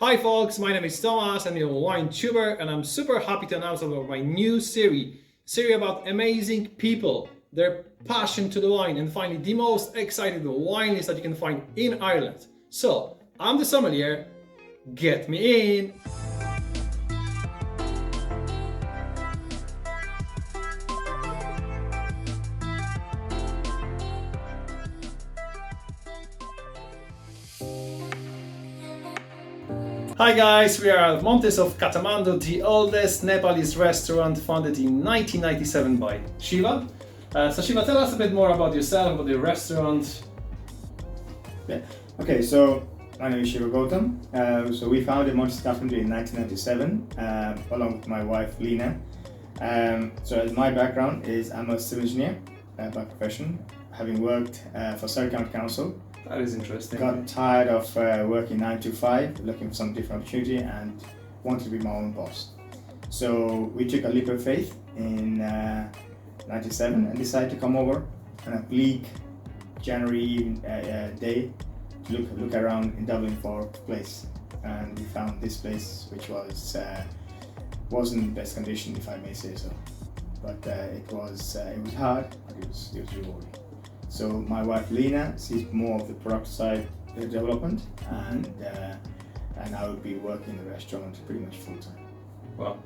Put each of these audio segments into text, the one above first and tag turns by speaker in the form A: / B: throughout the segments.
A: Hi folks, my name is Thomas, I'm a wine tuber, and I'm super happy to announce about my new series about amazing people, their passion to the wine, and finally the most exciting wine list that you can find in Ireland. So, I'm the sommelier, get me in! Hi guys, we are at Montys of Kathmandu, the oldest Nepalese restaurant founded in 1997 by Shiva. So Shiva, tell us a bit more about yourself, about your restaurant.
B: Yeah. Okay, so my name is Shiva Gautam. So we founded Montys of Kathmandu in 1997 along with my wife Lena. So as my background is I'm a civil engineer by profession, having worked for Surrey County Council.
A: That is interesting.
B: Got tired of working 9 to 5, looking for some different opportunity and wanted to be my own boss. So we took a leap of faith in 97 and decided to come over on a bleak January day to look around in Dublin for a place. And we found this place, which wasn't in the best condition, if I may say so. But it was hard, but it was rewarding. So my wife Lena sees more of the product side development, and I would be working in the restaurant pretty much full time.
A: Well,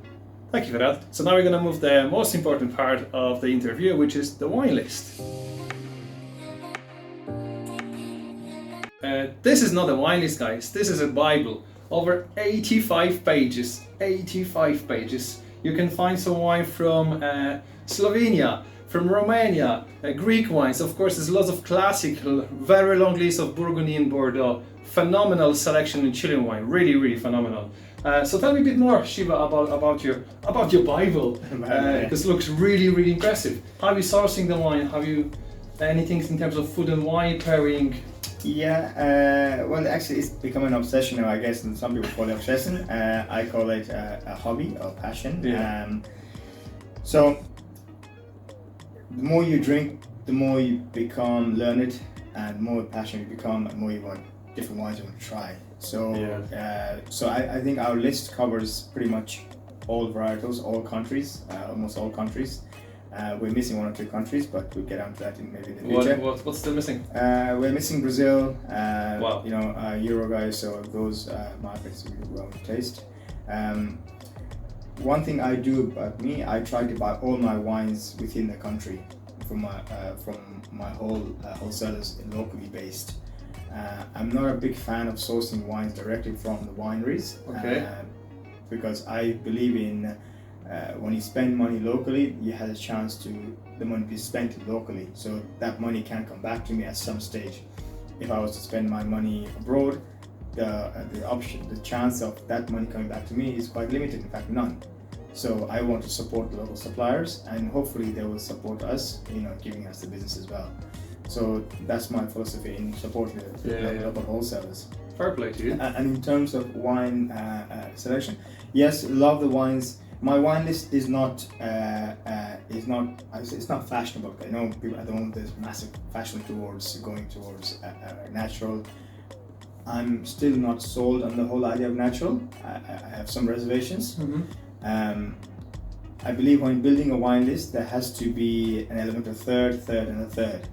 A: thank you for that. So now we're going to move to the most important part of the interview, which is the wine list. This is not a wine list, guys. This is a Bible. Over 85 pages. 85 pages. You can find some wine from Slovenia, from Romania, Greek wines. Of course, there's lots of classical, very long list of Burgundy and Bordeaux. Phenomenal selection in Chilean wine. Really, really phenomenal. So tell me a bit more, Shiva, about your Bible, because it looks really, really impressive. How are you sourcing the wine? Have you anything in terms of food and wine pairing?
B: Yeah, well, actually, it's become an obsession now, I guess, and some people call it obsession. I call it a hobby or passion.
A: Yeah.
B: So, the more you drink, the more you become learned, and the more passionate you become, and more you want different wines you want to try. So, I think our list covers pretty much all varietals, all countries, almost all countries. We're missing 1 or 2 countries, but we'll get onto that maybe in the future.
A: What's still missing?
B: We're missing Brazil,
A: Wow.
B: Uruguay, so those markets we well placed. One thing I do about me, I try to buy all my wines within the country from my wholesalers locally based. I'm not a big fan of sourcing wines directly from the wineries, because I believe in when you spend money locally, you have a chance to the money be spent locally, so that money can come back to me at some stage. If I was to spend my money abroad, the chance of that money coming back to me is quite limited, in fact none. So I want to support the local suppliers, and hopefully they will support us, giving us the business as well. So that's my philosophy in supporting the local wholesalers.
A: Fair play to you.
B: And in terms of wine selection, yes, love the wines. My wine list is not it's not fashionable. I know people at the moment there's massive fashion going towards natural. I'm still not sold on the whole idea of natural. I have some reservations.
A: Mm-hmm.
B: I believe when building a wine list, there has to be an element of third, and a third.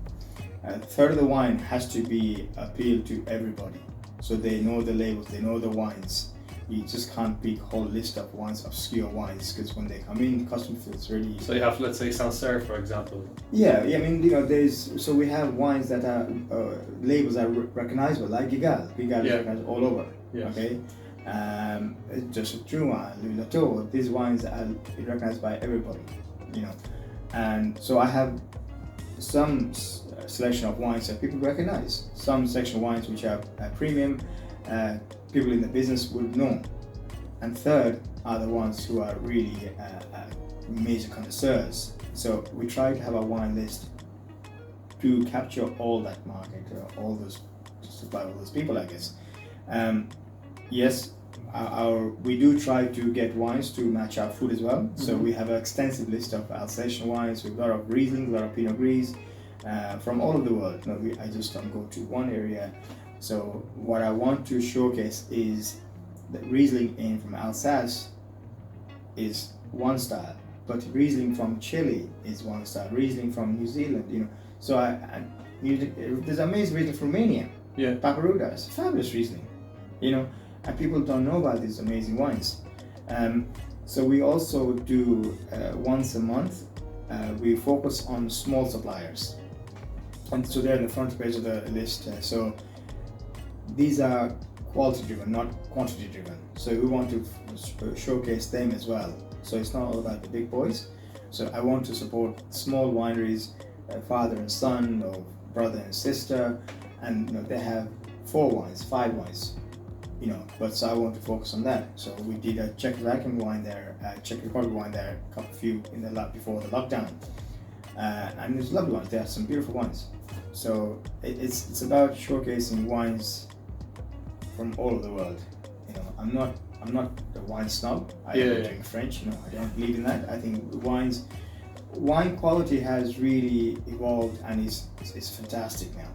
B: A third of the wine has to be appeal to everybody, so they know the labels, they know the wines. You just can't pick a whole list of wines, obscure wines, because when they come in, customer feels really.
A: So you have, let's say, Sancerre, for example.
B: Yeah. I mean, we have wines that are labels are recognizable, like Gigal. Gigal is recognized all over.
A: Yes.
B: Okay. Just Truma, Louis Latour. These wines are recognized by everybody. And so I have some selection of wines that people recognize. Some selection of wines which are premium. People in the business would know. And third are the ones who are really major connoisseurs. So we try to have a wine list to capture all that market, all those, to supply all those people, I guess. Yes, we do try to get wines to match our food as well. Mm-hmm. So we have an extensive list of Alsatian wines with a lot of Riesling, a lot of Pinot Gris from all over the world. I just don't go to one area. So what I want to showcase is the Riesling in from Alsace is one style, but Riesling from Chile is one style. Riesling from New Zealand, you know. So there's amazing Riesling from Romania.
A: Yeah.
B: Paparuda is fabulous Riesling, you know, and people don't know about these amazing wines. So we also do once a month. We focus on small suppliers, and so they're in the front page of the list. So these are quality driven, not quantity driven. So we want to showcase them as well. So it's not all about the big boys. So I want to support small wineries, father and son, or brother and sister, and you know, they have 4 wines, 5 wines, you know. But so I want to focus on that. So we did a Czechoslovakian wine there, Czech Republic wine there, a few in the before the lockdown, and it's lovely ones. They have some beautiful wines. So it's about showcasing wines from all over the world. You know, I'm not a wine snob. I drink French. You know, I don't believe in that. I think wine quality has really evolved and is fantastic now.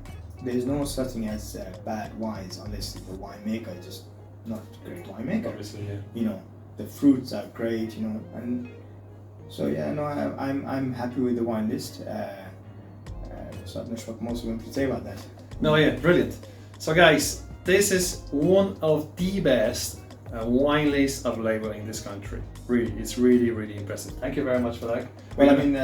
B: There's no such thing as bad wines unless the winemaker is just not a great winemaker.
A: Obviously, yeah.
B: You know, the fruits are great. You know, and so yeah, no, I'm happy with the wine list. So I'm not sure what most of them can say about that.
A: No, yeah, brilliant. So guys, this is one of the best wine lists available in this country. Really, it's really impressive. Thank you very much for that.
B: Well, I mean,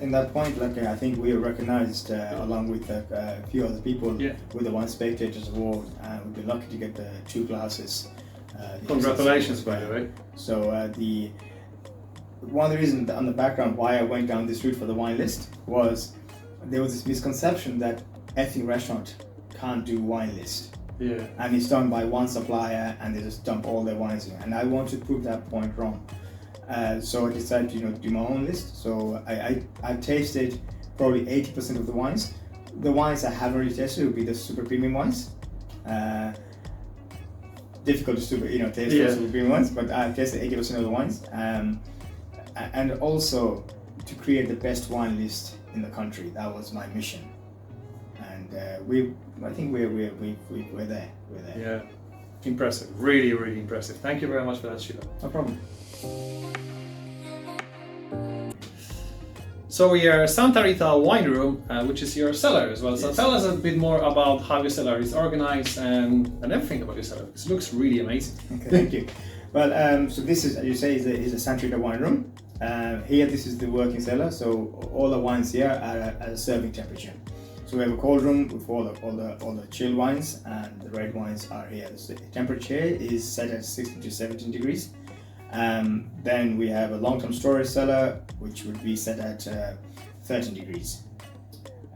B: in that point, like I think we are recognized along with a few other people with the Wine Spectators Award, and we've been lucky to get the 2 glasses.
A: Congratulations, by the way.
B: So one of the reasons on the background why I went down this route for the wine list was there was this misconception that ethnic restaurant can't do wine list.
A: Yeah.
B: And it's done by one supplier and they just dump all their wines in. And I want to prove that point wrong. So I decided to do my own list. So I've tasted probably 80% of the wines. The wines I haven't really tasted would be the super premium wines. Difficult to taste those super premium ones, but I've tasted 80% of the wines. And also to create the best wine list in the country. That was my mission. And I think we're there. We're there.
A: Yeah, impressive. Really impressive. Thank you very much for that, Sheila.
B: No problem.
A: So we are Santa Rita Wine Room, which is your cellar as well. So tell us a bit more about how your cellar is organized and everything about your cellar. It looks really amazing.
B: Okay, thank you. Well, so this is, as you say, is a Santa Rita Wine Room. Here, this is the working cellar. So all the wines here are at a serving temperature. So we have a cold room with all the chilled wines, and the red wines are here. The temperature is set at 16 to 17 degrees. Then we have a long-term storage cellar, which would be set at 13 degrees.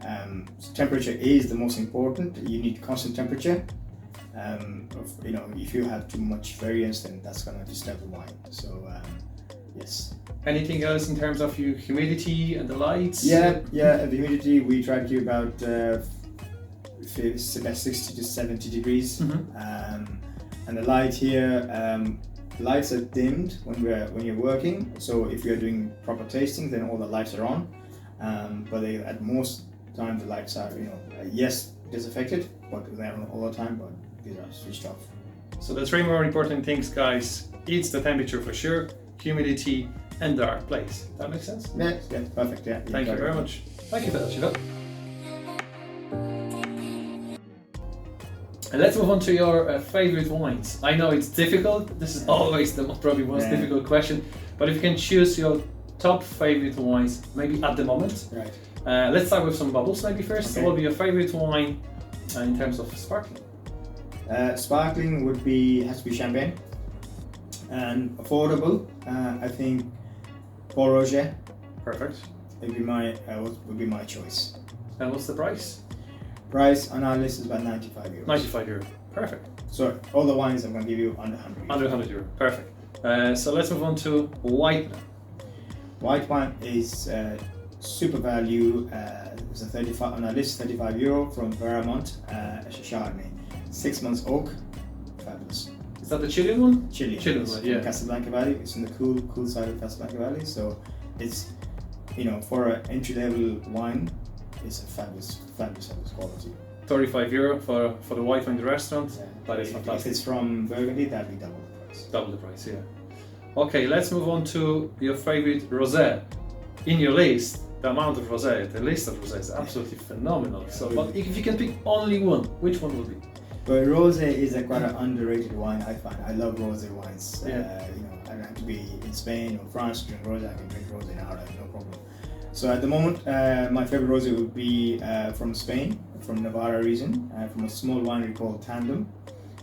B: So temperature is the most important. You need constant temperature. If you have too much variance, then that's going to disturb the wine. So yes.
A: Anything else in terms of your humidity and the lights?
B: Yeah. The humidity we try to keep about 60 to 70 degrees.
A: Mm-hmm.
B: And the light here, lights are dimmed when you're working. So if you're doing proper tasting, then all the lights are on. But at most time the lights are, disaffected, but they're on all the time. But these are switched off.
A: So the 3 more important things, guys. It's the temperature for sure, humidity, and dark place. That makes sense?
B: Yeah, perfect. Yeah.
A: Thank you very much. Thank you for that, Sheila. And let's move on to your favorite wines. I know it's difficult. This is always the probably most difficult question. But if you can choose your top favorite wines, maybe at the moment.
B: Right.
A: Let's start with some bubbles maybe first.
B: Okay.
A: What will be your favorite wine in terms of sparkling?
B: Sparkling has to be champagne. And affordable, I think Port Roger.
A: Perfect.
B: Would be my choice.
A: And what's the price?
B: Price on our list is about €95.
A: €95. Perfect.
B: So all the wines I'm going to give you under 100 euros.
A: Under 100 euro. Perfect. So let's move on to white.
B: White wine is super value. It's a 35 on our list, €35 from VERAMONTE, Chardonnay, 6 months oak, fabulous.
A: Is that the Chilean one?
B: Chilean
A: one, yeah.
B: Casablanca Valley. It's in the cool side of Casablanca Valley. So it's, for an entry-level wine, it's a fabulous quality.
A: 35 euro for the white wine in the restaurant.
B: Yeah.
A: That is
B: If
A: fantastic.
B: it's from Burgundy, that'd be double the price.
A: Double the price, yeah. Okay, let's move on to your favorite rosé. In your list, the amount of rosé, the list of rosé is absolutely phenomenal. So, but if you can pick only one, which one will be?
B: But rosé is a quite an underrated wine, I find. I love rosé wines.
A: Yeah.
B: You know, I don't have to be in Spain or France to drink rosé. I can drink rosé now, no problem. So at the moment, my favorite rosé would be from Spain, from Navarra region, from a small winery called TANDEM,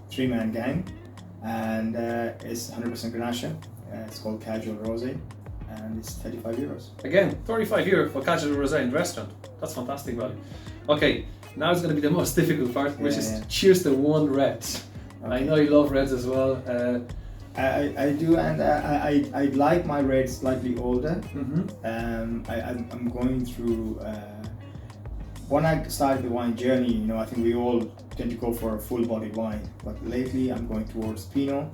B: 3-man gang, and it's 100% Grenache. It's called Casual Rosé, and it's 35 euros.
A: Again, 35 euro for casual rosé in the restaurant. That's fantastic value. Okay, now it's going to be the most difficult part, which is choose the one red. Okay. I know you love reds as well.
B: I do, and I like my red slightly older.
A: Mm-hmm.
B: I'm going through. When I started the wine journey, you know, I think we all tend to go for a full-bodied wine, but lately I'm going towards Pinot.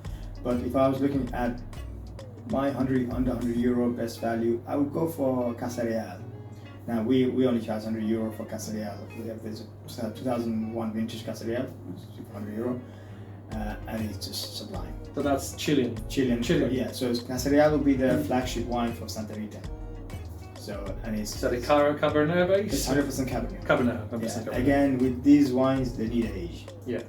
B: But if I was looking at my under 100 euro best value, I would go for Casa Real. Now we only charge 100 euro for Casa Real. We have this 2001 vintage Casa Real, which is 100 euro, and it's just sublime.
A: So that's Chilean.
B: Chilean. Yeah. So Casa Real will be the flagship wine for Santa Rita. So and it's.
A: So the Cabernet base.
B: It's 100% Cabernet.
A: Cabernet. 100%
B: Yeah.
A: Cabernet.
B: Again, with these wines, they need age.
A: Yeah.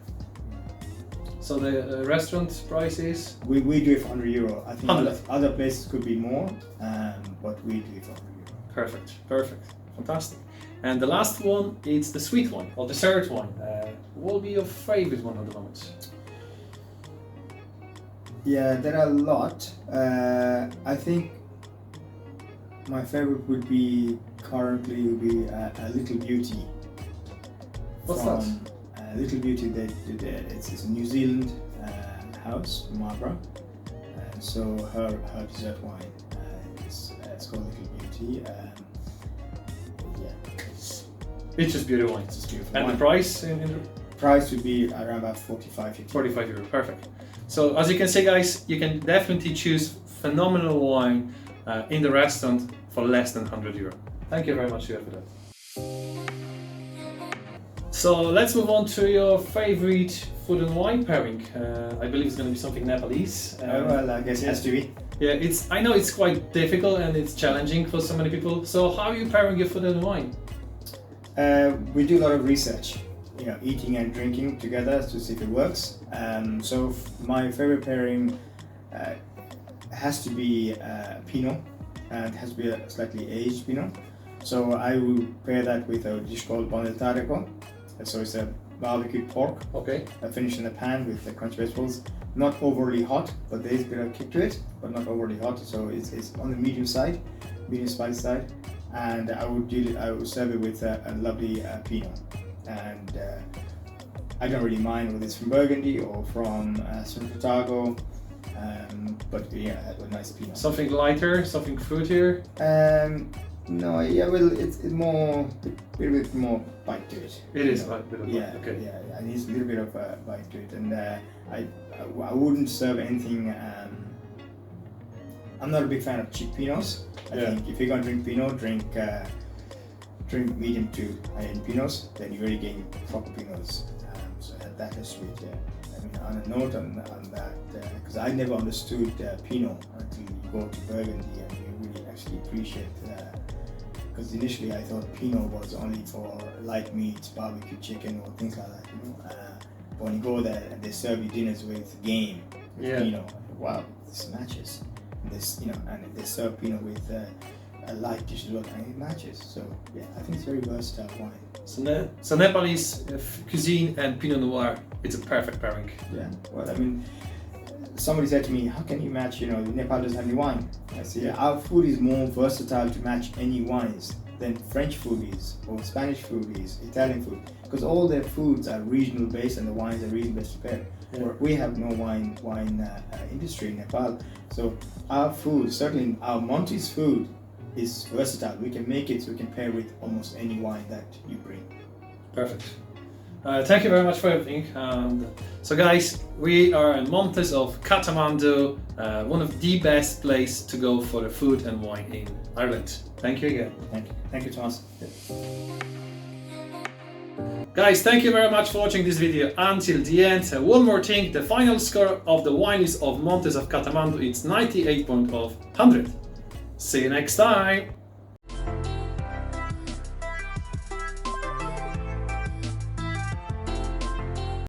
A: So the restaurant price is?
B: We do it for 100 euro. I think
A: 100.
B: other places could be more, but we do it for 100 euro.
A: Perfect, fantastic. And the last one, it's the sweet one or dessert one. What will be your favorite one at the moment?
B: Yeah, there are a lot. I think my favorite would be currently a Little Beauty.
A: What's that?
B: Little Beauty, it's a New Zealand house, Marlborough. So her dessert wine it's called Little Beauty.
A: It's just beautiful wine.
B: It's just beautiful.
A: And
B: wine.
A: the price?
B: Price would be around about 45-50.
A: 45 euro, perfect. So as you can see, guys, you can definitely choose phenomenal wine in the restaurant for less than 100 euro. Thank you very much for that. So let's move on to your favorite food and wine pairing. I believe it's going to be something Nepalese.
B: Well, I guess it has to be.
A: Yeah, I know it's quite difficult and it's challenging for so many people. So how are you pairing your food and wine?
B: We do a lot of research, you know, eating and drinking together to see if it works. So my favorite pairing has to be Pinot, and it has to be a slightly aged Pinot. So I will pair that with a dish called Bon del Tareco. So it's a barbecued pork, finished in a pan with the crunchy vegetables. Not overly hot, but there is a bit of kick to it, but not overly hot. So it's on the medium side, medium spice side. And I would serve it with a lovely Pinot. And I don't really mind whether it's from Burgundy or from Otago, but yeah, a nice Pinot.
A: Something lighter, something fruitier?
B: No, yeah, well, it's more, a little bit more bite to it.
A: It is like a bit of bite, okay.
B: Yeah, it needs a little bit of bite to it, and I wouldn't serve anything. I'm not a big fan of cheap Pinots. I think if you're gonna drink Pinot, drink medium to high-end Pinots, then you really gain proper Pinots. So that has to be it. I mean, on a note on that, because I never understood Pinot until you go to Burgundy and you really actually appreciate. Because initially I thought Pinot was only for light meats, barbecue chicken, or things like that. You know, but when you go there and they serve you dinners with game, with Pinot, wow, this matches. This, you know, and they serve Pinot with a light dish as well, and it matches. So yeah, I think it's very versatile wine.
A: So Nepalese cuisine and Pinot Noir, it's a perfect pairing.
B: Yeah. Well, I mean, somebody said to me, "How can you match? You know, Nepal doesn't have any wine." I said, "Yeah, our food is more versatile to match any wines than French food is, or Spanish food is, Italian food, because all their foods are regional based and the wines are regional based prepared. Yeah. We have no wine industry in Nepal, so our food, certainly our Montys food, is versatile. We can make it, so we can pair with almost any wine that you bring."
A: Perfect. Thank you very much for everything. So guys, we are in Montys of Kathmandu, one of the best places to go for the food and wine in Ireland. Thank you again.
B: Thank you, Thomas.
A: Guys, thank you very much for watching this video until the end. One more thing, the final score of the wine is of Montys of Kathmandu. It's 98 of 100. See you next time.